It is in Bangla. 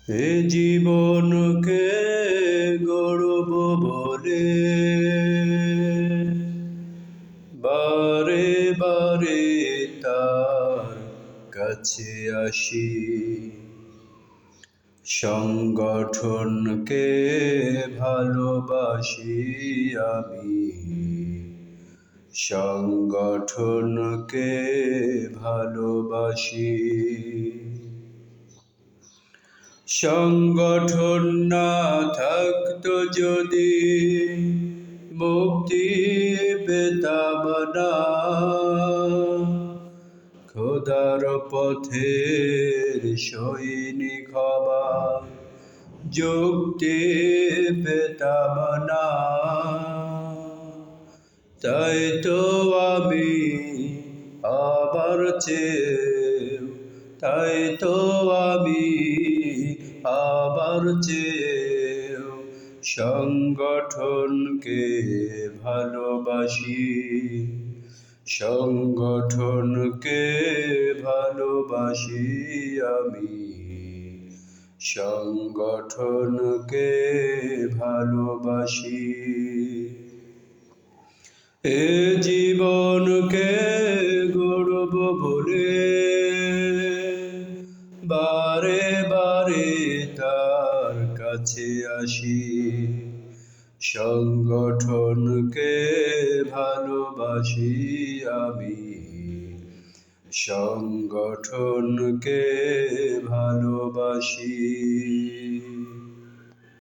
এ জীবনকে গড়ব বলে বারে বারে তার কাছে আসি। সংগঠনকে ভালোবাসি আমি, সংগঠনকে ভালোবাসি। সংগঠন না থাকতো যদি মুক্তি পেতাম না, খোদার পথের সৈনিক হবার যুক্তি পেতাম না। তাই তো আমি আবার চেয়েও, তাই তো আমি আবার চেয়েও সংগঠনকে ভালোবাসি, সংগঠনকে ভালোবাসি আমি, সংগঠনকে ভালোবাসি। এ জীবনকে গড়ব বলে বারে বারে তার কাছে আসি। সংগঠনকে ভালোবাসি আমি, সংগঠনকে ভালোবাসি।